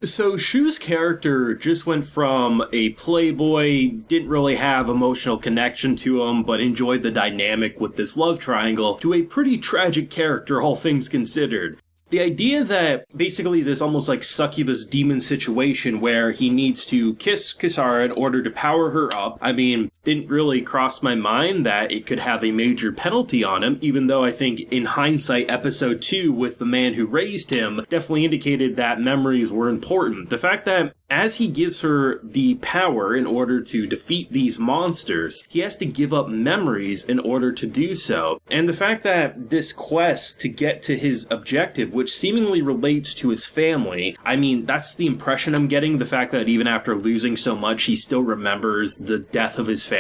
So SHU'S character just went from a playboy, didn't really have emotional connection to him, but enjoyed the dynamic with this love triangle, to a pretty tragic character, all things considered. The idea that basically this almost like succubus demon situation where he needs to kiss Kisara in order to power her up, didn't really cross my mind that it could have a major penalty on him, even though I think in hindsight episode 2 with the man who raised him definitely indicated that memories were important. The fact that as he gives her the power in order to defeat these monsters, he has to give up memories in order to do so. And the fact that this quest to get to his objective, which seemingly relates to his family, that's the impression I'm getting. The fact that even after losing so much, he still remembers the death of his family.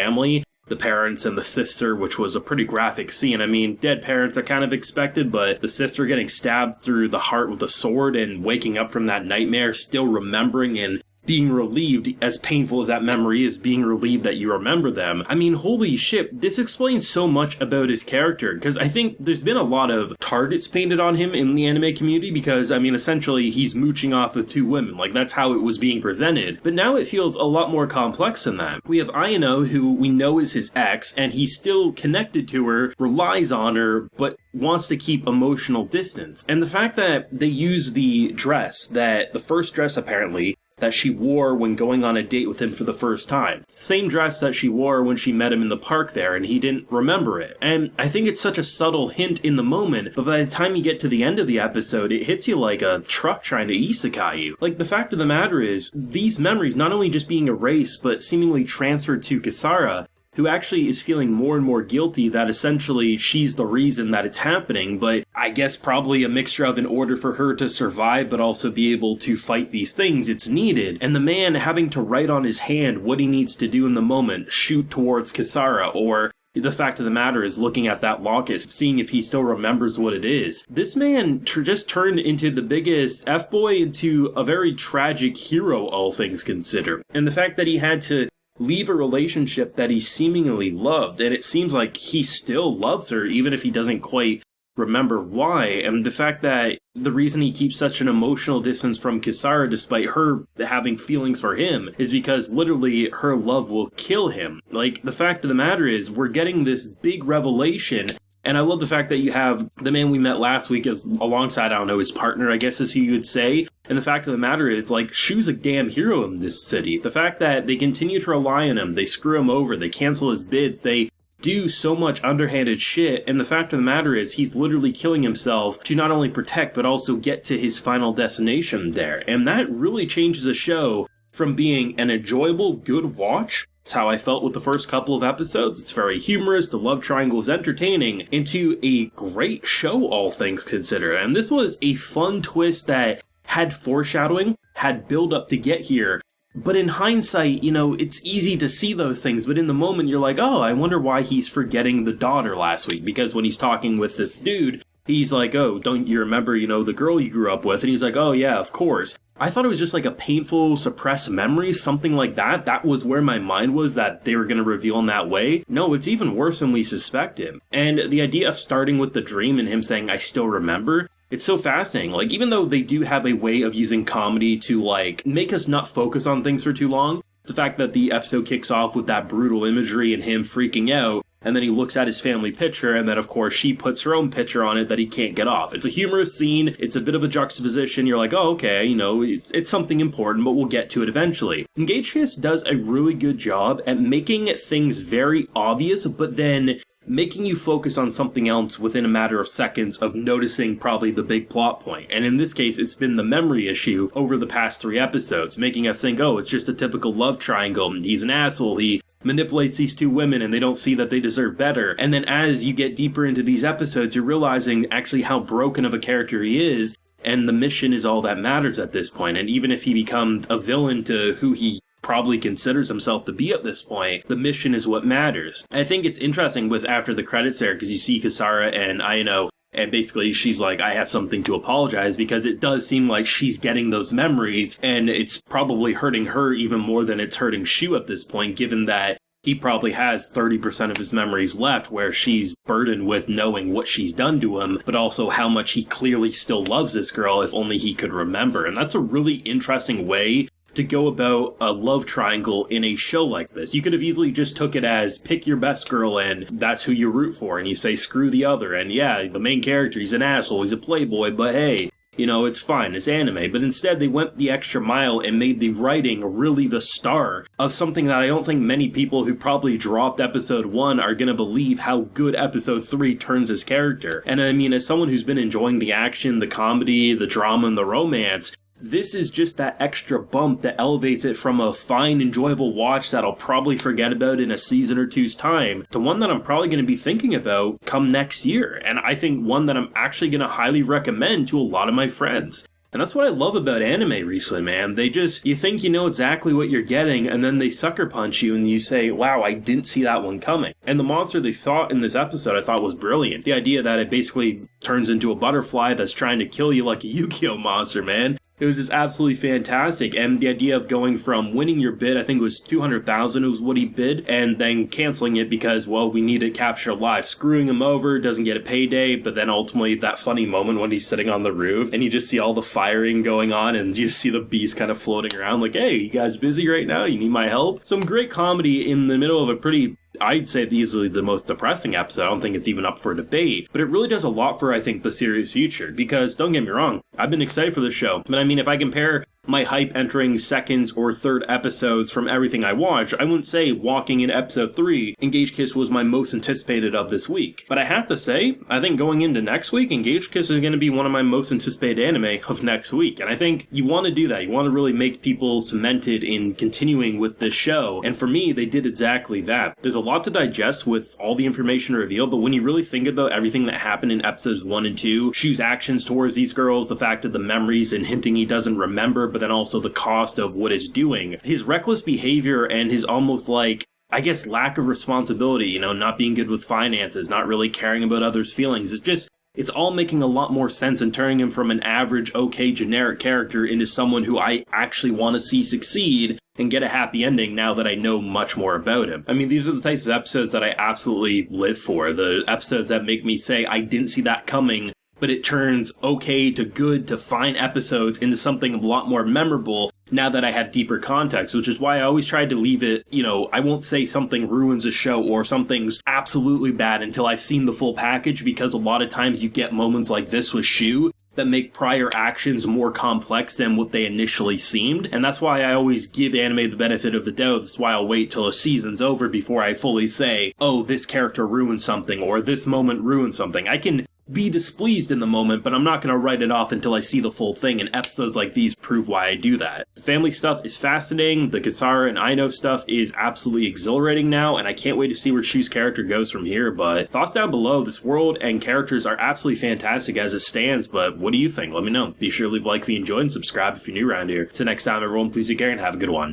The parents and the sister, which was a pretty graphic scene. Dead parents are kind of expected, but the sister getting stabbed through the heart with a sword and waking up from that nightmare, still remembering and being relieved, as painful as that memory is, being relieved that you remember them. Holy shit, this explains so much about his character, because I think there's been a lot of targets painted on him in the anime community, because, essentially, he's mooching off with 2 women, like, that's how it was being presented, but now it feels a lot more complex than that. We have Ayano, who we know is his ex, and he's still connected to her, relies on her, but wants to keep emotional distance, and the fact that they use the dress, the first dress apparently, that she wore when going on a date with him for the first time. Same dress that she wore when she met him in the park there, and he didn't remember it. And I think it's such a subtle hint in the moment, but by the time you get to the end of the episode, it hits you like a truck trying to isekai you. Like, the fact of the matter is, these memories not only just being erased, but seemingly transferred to Kisara, who actually is feeling more and more guilty that essentially she's the reason that it's happening, but I guess probably a mixture of in order for her to survive but also be able to fight these things, it's needed. And the man having to write on his hand what he needs to do in the moment, shoot towards Kisara, or the fact of the matter is looking at that locket, seeing if he still remembers what it is. This man just turned into the biggest F-boy into a very tragic hero, all things considered. And the fact that he had to leave a relationship that he seemingly loved, and it seems like he still loves her, even if he doesn't quite remember why, and the fact that the reason he keeps such an emotional distance from Kisara despite her having feelings for him is because literally her love will kill him. Like, the fact of the matter is, we're getting this big revelation. And I love the fact that you have the man we met last week as alongside, I don't know, his partner, I guess is who you would say. And the fact of the matter is, like, Shu's a damn hero in this city. The fact that they continue to rely on him, they screw him over, they cancel his bids, they do so much underhanded shit. And the fact of the matter is, he's literally killing himself to not only protect, but also get to his final destination there. And that really changes a show from being an enjoyable, good watch. It's how I felt with the first couple of episodes. It's very humorous, the love triangle is entertaining, into a great show, all things considered. And this was a fun twist that had foreshadowing, had build up to get here. But in hindsight, it's easy to see those things, but in the moment you're like, oh, I wonder why he's forgetting the daughter last week. Because when he's talking with this dude, he's like, oh, don't you remember, the girl you grew up with? And he's like, oh yeah, of course. I thought it was just like a painful, suppressed memory, something like that. That was where my mind was, that they were going to reveal in that way. No, it's even worse than we suspected. And the idea of starting with the dream and him saying, I still remember, it's so fascinating. Like, even though they do have a way of using comedy to, like, make us not focus on things for too long, the fact that the episode kicks off with that brutal imagery and him freaking out, and then he looks at his family picture, and then, of course, she puts her own picture on it that he can't get off. It's a humorous scene. It's a bit of a juxtaposition. You're like, oh, okay, it's something important, but we'll get to it eventually. Engaged does a really good job at making things very obvious, but then making you focus on something else within a matter of seconds of noticing probably the big plot point. And in this case, it's been the memory issue over the past 3 episodes, making us think, oh, it's just a typical love triangle. He's an asshole. He manipulates these 2 women and they don't see that they deserve better. And then as you get deeper into these episodes, you're realizing actually how broken of a character he is, and the mission is all that matters at this point. And even if he becomes a villain to who he probably considers himself to be at this point, the mission is what matters. I think it's interesting with after the credits there, because you see Kisara and Ayano, and basically she's like, I have something to apologize, because it does seem like she's getting those memories, and it's probably hurting her even more than it's hurting Shu at this point, given that he probably has 30% of his memories left where she's burdened with knowing what she's done to him, but also how much he clearly still loves this girl if only he could remember. And that's a really interesting way to go about a love triangle in a show like this. You could have easily just took it as pick your best girl and that's who you root for, and you say screw the other, and yeah, the main character, he's an asshole, he's a playboy, but hey, you know, it's fine, it's anime. But instead, they went the extra mile and made the writing really the star of something that I don't think many people who probably dropped episode 1 are gonna believe how good episode 3 turns his character. And I mean, as someone who's been enjoying the action, the comedy, the drama, and the romance, this is just that extra bump that elevates it from a fine, enjoyable watch that I'll probably forget about in a season or two's time to one that I'm probably going to be thinking about come next year. And I think one that I'm actually going to highly recommend to a lot of my friends. And that's what I love about anime recently, man. You think you know exactly what you're getting, and then they sucker punch you, and you say, wow, I didn't see that one coming. And the monster they fought in this episode I thought was brilliant. The idea that it basically turns into a butterfly that's trying to kill you like a Yu-Gi-Oh monster, man. It was just absolutely fantastic. And the idea of going from winning your bid, I think it was 200,000 was what he bid, and then canceling it because, well, we need to capture a life, screwing him over, doesn't get a payday, but then ultimately that funny moment when he's sitting on the roof and you just see all the firing going on and you just see the beast kind of floating around like, hey, you guys busy right now? You need my help? Some great comedy in the middle of a pretty, I'd say, easily the most depressing episode. I don't think it's even up for debate, but it really does a lot for, I think, the series' future, because don't get me wrong, I've been excited for this show, but I mean, if I compare my hype entering seconds or third episodes from everything I watched, I wouldn't say walking in episode 3, Engage Kiss was my most anticipated of this week. But I have to say, I think going into next week, Engage Kiss is going to be one of my most anticipated anime of next week. And I think you want to do that. You want to really make people cemented in continuing with this show. And for me, they did exactly that. There's a lot to digest with all the information revealed, but when you really think about everything that happened in episodes 1 and 2, SHU'S actions towards these girls, the fact of the memories and hinting he doesn't remember, but then also the cost of what it's doing, his reckless behavior and his almost like, I guess, lack of responsibility, you know, not being good with finances, not really caring about others' feelings. It's all making a lot more sense and turning him from an average, okay, generic character into someone who I actually want to see succeed and get a happy ending now that I know much more about him. I mean, these are the types of episodes that I absolutely live for. The episodes that make me say, I didn't see that coming, but it turns okay to good to fine episodes into something a lot more memorable now that I have deeper context, which is why I always tried to leave it, you know, I won't say something ruins a show or something's absolutely bad until I've seen the full package, because a lot of times you get moments like this with SHU that make prior actions more complex than what they initially seemed. And that's why I always give anime the benefit of the doubt. That's why I'll wait till a season's over before I fully say, oh, this character ruined something or this moment ruined something. I can be displeased in the moment, but I'm not going to write it off until I see the full thing, and episodes like these prove why I do that. The family stuff is fascinating, the Kisara and Aino stuff is absolutely exhilarating now, and I can't wait to see where SHU'S character goes from here, but thoughts down below. This world and characters are absolutely fantastic as it stands, but what do you think? Let me know. Be sure to leave a like if you enjoyed and subscribe if you're new around here. Till next time, everyone, please take care and have a good one.